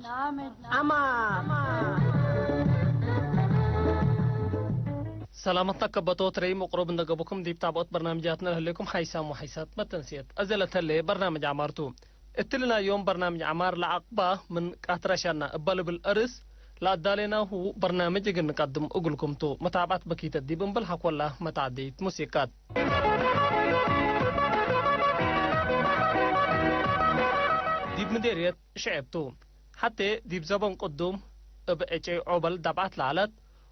عمار سلامتنا كبتو تري مقرب نجابكم دي بتابعت برنامجاتنا لكم حيسام وحيسات ما تنسيت أزلت اللي برنامج عمارتو اتلنا يوم برنامج عمار لعقبة من كاترشنا بل بالأرس لا دالنا هو برنامج نقدم أقولكم تو متابعت بكيت الدي بالحق والله متعديت موسيقات ديب مديرية شعبتو حتى ديب زبون قدوم بأجي عبل دبعت لعلت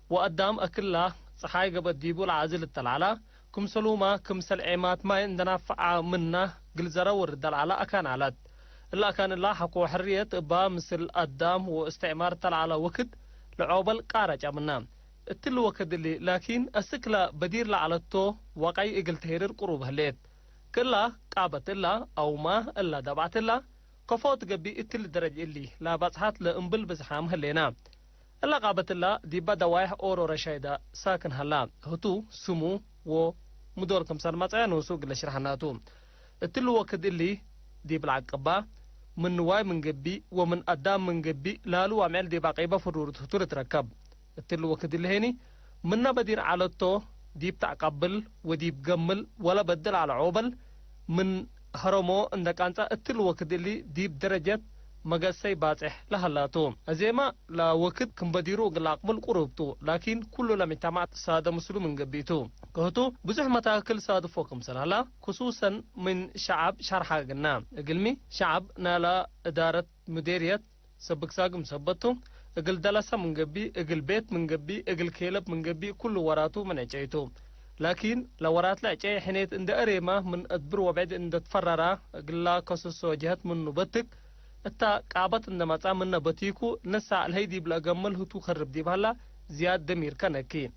وقدام أكله صحاي قبل ديبو العازل التلعلة كم سلومة كم سلعيمات ما عندنا فعا منا قلزرة ورد العلا أكان علت إلا كان الله حقو حرية إبا مثل قدام واستعمار تلعلة وكد لعوبل قارج أمنا التل وكد اللي لكن السكلة بدير لعلتو وقعي إقل تهيرر قروب هليت كلا قابت الله أو ما إلا دبعت الله كفوت قبي التل درج اللي لا بصحات لأنبل بزحام هلينا إلا قابت الله دي بدا وايح أورو رشايدا ساكن هلا هتو سمو ومدور كمسار مطعين وسوق لشرحناتو التلو وكد اللي دي بالعقبة من واي من قبي ومن قدام من قبي لالو وعمل دي باقيبة فرورة هتور تركب التلو وكد اللي هيني من بدير على التو دي بتعقبل ودي بقمل ولا بدل على عوبل من هرمو عندك أنت التلو وكد اللي دي بدرجة مقاسي باتح لهالاتو أزيما لا وقت كم بديرو قلاقبل قربتو لكن كل لم يتمعت سادة مسلم من قبيتو كهتو بزح متاكل سادة فوقم سنالا خصوصا من شعب شرحا قلنا قلمي شعب نالا إدارة مديرية سبق ساقم سبتو اقل دلسة من قبي اقل بيت من قبي اقل كيلب من قبي كل وراتو من عجيتو لكن لو ورات لا جاي حنيت عند أريمة من أدبر وبعد عند تفررا قلا قصص وجهات من نبتك التا قابت عندما تعملنا بتيكو نسع الهيدي بلا جمل هتو خرب دي بهلا زياد دمير كنكي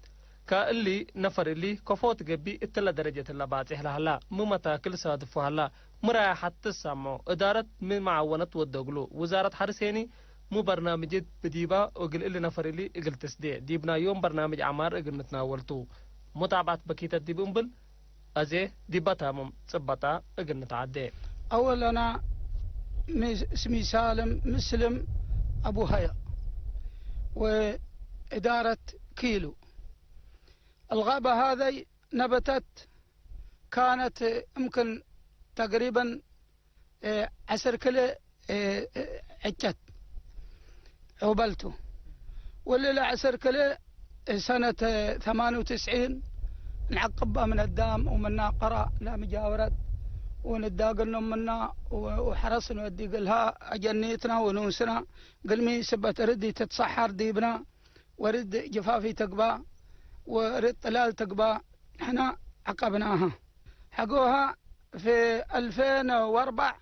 كاللي نفر اللي كفوت جبي اتلا درجة اللباتح لهلا ممتاكل صادفو هلا مرايا حتى السامو إدارة من معاونة والدقلو وزارة حرسيني مو برنامج بديبا وقل اللي نفر اللي اقل تسديع ديبنا يوم برنامج عمار اقل نتناولتو متابعة بكيتة ديبنبل أزي ديبتا مم صبتا اقل نتعدي أولا اسمي سالم مسلم أبو هيا وإدارة كيلو. الغابة هذه نبتت كانت يمكن تقريبا 10 كيلو عجت عوبلته واللي لا 10 كيلو سنة 98 نعقبها من الدام ومنا قرى لا مجاورات ونداقلنا منا وحرصنا ودي قلها أجنيتنا ونوسنا قلمي سبت ردي تتصحر ديبنا ورد جفافي تقبى ورد طلال تقبى احنا عقبناها حقوها في 2004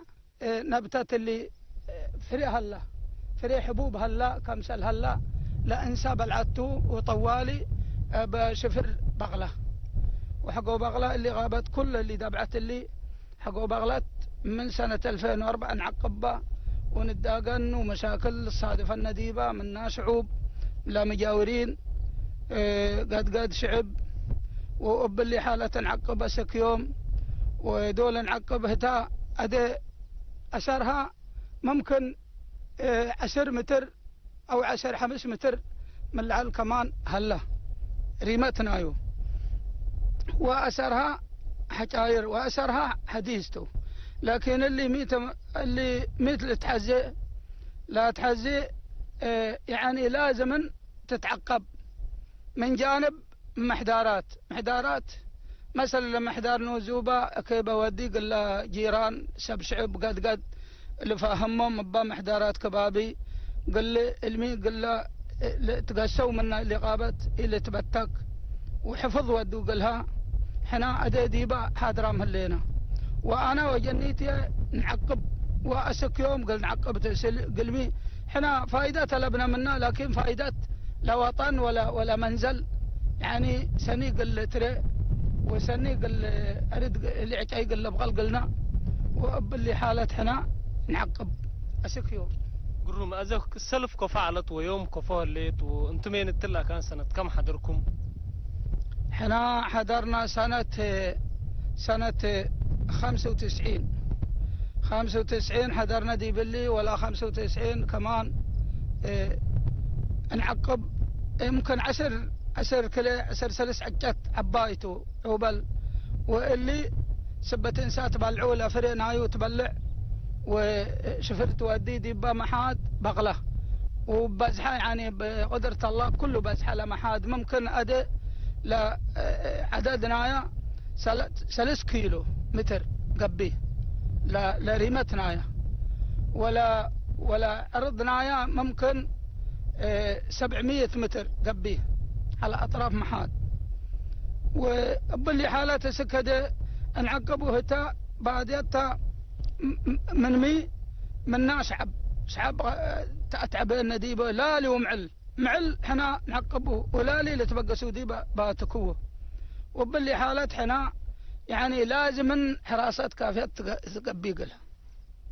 نبتت اللي فري هلا فري حبوب هلا كمسل هلا لا انسى بلعتو وطوالي بشفر بغلة وحقو بغلة اللي غابت كل اللي دبعت اللي حقو بغلت من سنة 2004 نعقبها ونداقن ومشاكل الصادفة النديبة منا شعوب لا مجاورين قد شعب وأب اللي حالة نعقب سكيوم ودول نعقب هتا أدي أسرها ممكن 10 متر أو 5 متر من العل كمان هلا ريمتنا يو وأسرها حجاير وأسرها حديثته لكن اللي مثل تحزي لا تحزي يعني لازم تتعقب من جانب محدارات مثلا لما محدار نوزوبة كيبا ودي قل جيران سب شعب قد اللي فاهمهم مبا محدارات كبابي قل المي قل تقسوا منا اللي غابت اللي تبتك وحفظ ودو قلها حنا أدي ديبا حادرام هلينا وأنا وجنيتي نعقب وأسك يوم قل نعقب قلمي حنا فائدة طلبنا منا لكن فائدة لا وطن ولا منزل يعني سني قل تري وسني قل أريد اللي عجاي قل بغل قلنا وأب اللي حالت حنا نعقب أسك يوم قرهم أزاك السلف كفعلت ويوم كفالت وانتمين التلا كان سنة كم حضركم؟ حنا حضرنا سنة 95 حضرنا دي باللي ولا 95 كمان نعقب يمكن عشر كلا 10 سلس عجات عبايته عوبل واللي سبت انسات بالعولة فرينايو تبلع وشفرت ودي ديبا محاد بغله وبزحة يعني بقدرة الله كله بزحة لمحاد ممكن أدي لعددنا 3 كيلو متر قبيه لريمتنا ولا عرضنا ممكن 700 متر قبيه على أطراف محاد وباللي حالات سكده انعقبوا هتا بعديتها منا شعب تعبنا ديبه لالي معل حنا نعقبوه ولالي لتبقسوا ديبه باتكوه وباللي حالات حنا يعني لازم حراسات كافية تقبي قلها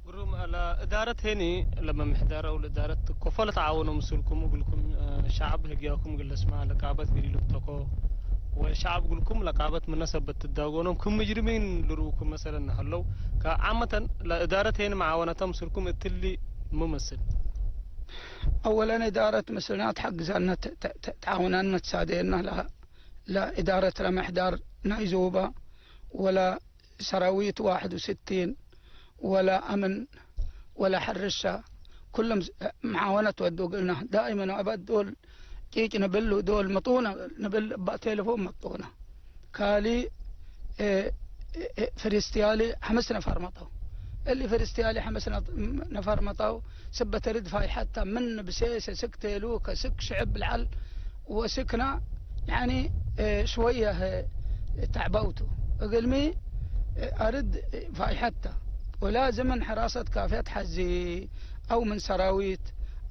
قروم على إدارة هني لما محدارة أو الإدارة كفالة تعاونوا مسؤولكم وقلكم شعب هجياكم قل اسمع لقابات قليل بتقو وشعب قلكم لقابات مناسبة تداغونهم كم مجرمين لروكم مثلا هلو كعامة لإدارة هني معاونة مسؤولكم التلي ممثل أولا إدارة مسؤوليات حق زالنا تعاوننا تساعدنا لها لا إدارة لا محدار نايزوبة ولا سراويت 61 ولا أمن ولا حرشة كلهم معاونة ودو قلنا دائما أبد دول كيك نبلو دول مطونة نبل تليفون مطونة كالي فريستيالي 5 نفر مطو اللي فريستيالي 5 نفر مطو سبة ترد فاي حتى من بسيسة سكتيلوكا سك شعب العل وسكنا يعني شوية تعبوتو قلمي أرد فاي حتى ولازم من حراسة كافية حزي أو من سراويت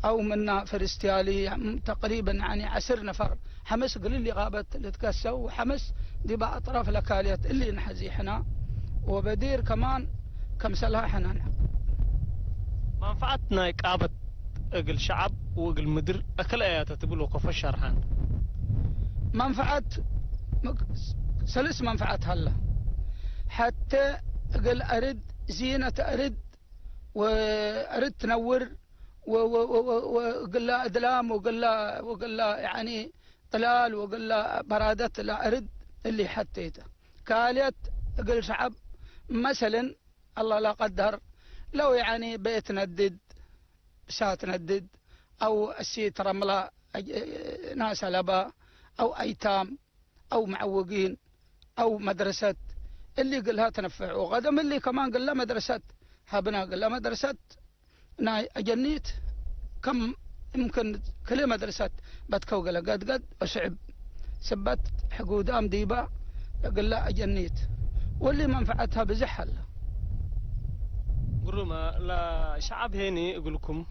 أو من فرستيالي تقريبا يعني 10 نفر حمس قل اللي غابت اللي تكسوا وحمس دي بقى أطراف الأكاليات اللي نحزي حنا وبدير كمان كم سلاح حنا منفعتنا إقابة أقل شعب وأقل مدر أكل آيات تقولوا قف الشرحان منفعة سلس منفعة هلا حتى أقل أرد زينة أرد وأرد تنور وقل له أدلام وقل له يعني طلال وقل له برادة لا أرد اللي حتيته كاليت أقل شعب مثلا الله لا قدر لو يعني بيت ندد شات ندد أو السيت رملة ناس لبا أو أيتام أو معوقين أو مدرسة اللي قلها تنفع وغدم اللي كمان قل له مدرسة هابنا قل له مدرسة أجنيت كم يمكن كل مدرسة بتكو قل قد وشعب سبت حقودام ديبا قل له أجنيت واللي منفعتها بزحل قروما لا شعب هني يقول لكم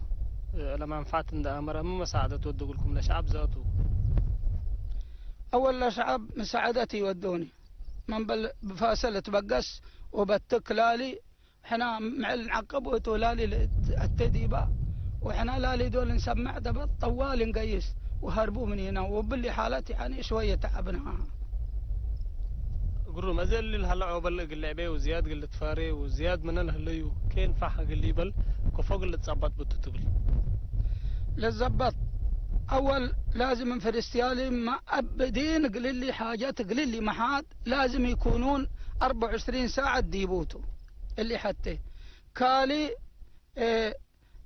لما منفعت عند أمر ما مساعدة ودو لكم لشعب ذاته أول لا شعب مساعدتي ودوني من بفاصلة بقس وبتك لالي احنا مع العقب وتولالي التديبة واحنا لالي دول نسمع دبط طوال نقيس وهربوا من هنا وباللي حالتي يعني شوية تعبنا قروا ما زال اللي هلا عقبال اللعبة وزياد قل تفاري وزياد من الهليو كين فح قل بل كفوق اللي تصبط بتتقل للزبط أول لازم فرستيالي ما أبدين قل لي حاجات قل لي محاد لازم يكونون 24 ساعة ديبوتو اللي حتى كالي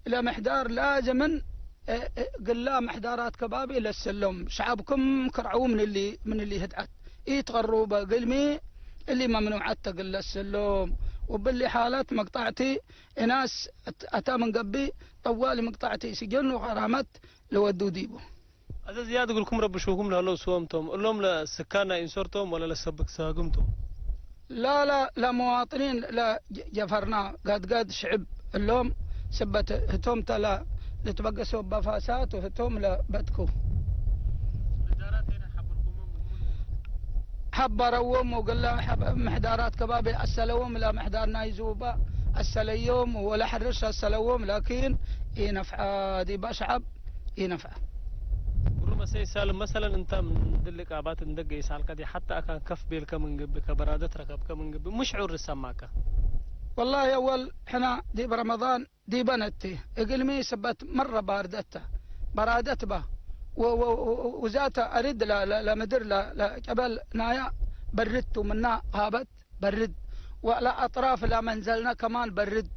إلى محدار لازم قل لا محدارات كبابي إلى السلم شعبكم كرعوا من اللي هدعت يتغروا بقلمي اللي ممنوعات قل السلم وباللي حالات مقطعتي ناس أتى من قبي طوالي مقطعتي سجن وغرامات لودو ديبو هذا زيادة يقول لكم رب شوكم لهلو سوامتم قول لهم لسكانة إنصرتم ولا لسبك ساقمتم لا مواطنين لا جفرنا قد شعب اللوم سبت هتوم تلا لتبقسوا بفاسات وهتوم لا بدكو حبروهم وقال له محدارات كبابي السلوم لا محدار نايزوبا السليوم ولا حرش السلوم لكن ينفع دي بشعب ينفع ورما سي سالم مثلا انت من دلك ابات ندق يسال قدي حتى كان كف بيلك من قبل كبرادت ركبك من قبل مش عور السماكه والله اول حنا دي برمضان دي بنتي اقلمي سبت مره باردته برادت به وذات أرد لا مدر لا جبل نايا بردت ومنا غابت برد ولا أطراف لا منزلنا كمان برد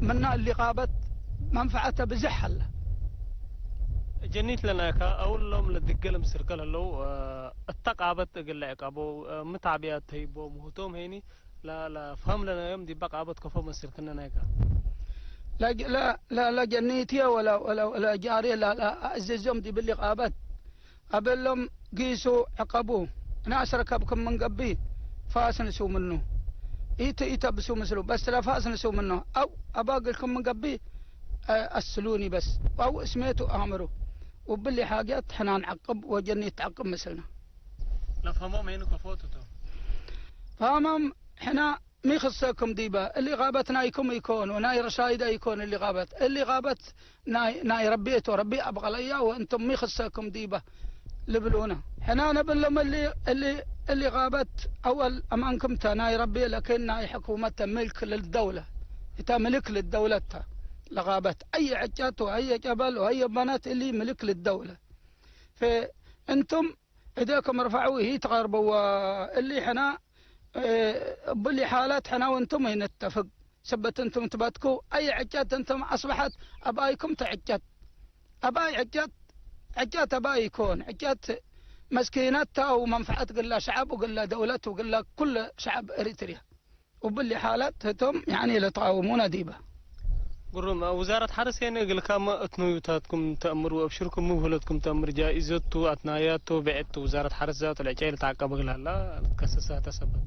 منا اللي غابت منفعته بزحل جنيت لنا كا أول لهم للدقلم سركل لو التقابت قل لك أبو متعبيات هيبو مهتوم هيني لا فهم لنا يوم دي بقى عبد كفو مسركنا نايكا لا جنيتي ولا جاري لا أعززهم دي باللي غابت قبل لهم قيسوا عقبوه ناس ركبكم من قبي فاس نسوا منه إيتا بسوا مسلو بس لا فاس نسوا منه أو أباقي لكم من قبي أسلوني بس أو اسميتوا آمروا وباللي حاجات حنا نعقب وجني تعقب مثلنا لا فهمهم هينو كفوتو فهمهم حنا مي خصكم ديبا اللي غابت نايكم يكون وناي رشايدة يكون اللي غابت ناي ربيته ربي أبغى ليا وانتم مي خصكم ديبا لبلونا حنا نبلهم اللي غابت أول أمانكم ناي ربي لكن ناي حكومة ملك للدولة إتا ملك للدولة لغابت أي عجات وأي جبل وأي بنات اللي ملك للدولة فأنتم إيديكم رفعوا هي تغربوا اللي حنا باللي حالات حنا وانتم نتفق سبت انتم تباتكوا أي عجات انتم أصبحت أبايكم تعجات أباي عجات أباي يكون عجات مسكينتها ومنفعة قل شعب وقل دولة وقل كل شعب إريتريا وباللي حالاتهم يعني لتقاومون ديبه قرم وزارة حرس يعني قل كام اتنويتاتكم تأمر وابشركم مهلتكم تأمر جائزته أثناياته بعته وزارة حرس ذات العجائل تعقب قلها لا تكسسها تسبب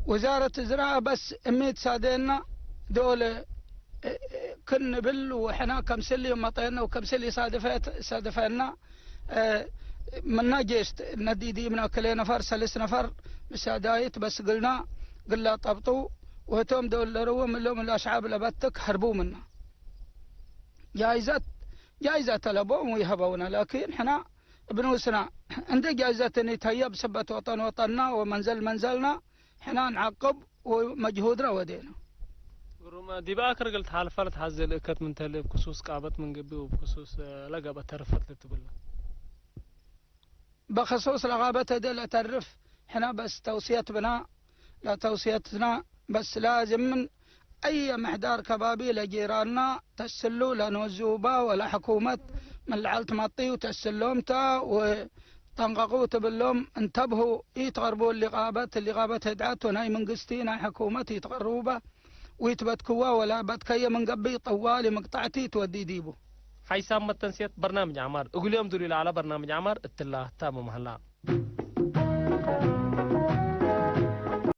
وزارة الزراعة بس اميت سادينا دول كن بل وحنا كم سلي مطينا وكم سلي صادفنا منا جيست ندي دي من كلي نفر سلس نفر بسادايت بس قلنا طبطوا وهتوم دول لروا من لهم الأشعاب لبتك هربوا منا جائزة طلبوهم ويهبونا لكن حنا بنوسنا عند جائزة نتهيب سبت وطننا ومنزلنا حنا نعقب ومجهودنا ودينا قرما دي باكر قلت حال فرت حزل اكت من تلي بخصوص قابت من قبي وبخصوص لقبة ترفت لتبلا بخصوص لغابة دي لا تعرف حنا بس توصية بنا لا توصيتنا بس لازم من أي محدار كبابي لجيراننا تسلوا لا نوزوبا ولا حكومة من العلت مطي وتسلومتا وتنققوا تبلوم انتبهوا يتغربوا اللي غابت هدعات وناي من قستينا حكومة يتغربوا ويتبتكوا ولا بتكيا من قبي طوالي مقطعتي تودي ديبو حيسام التنسيق برنامج عمار اقول يوم دولي على برنامج عمار اتلا تامو مهلا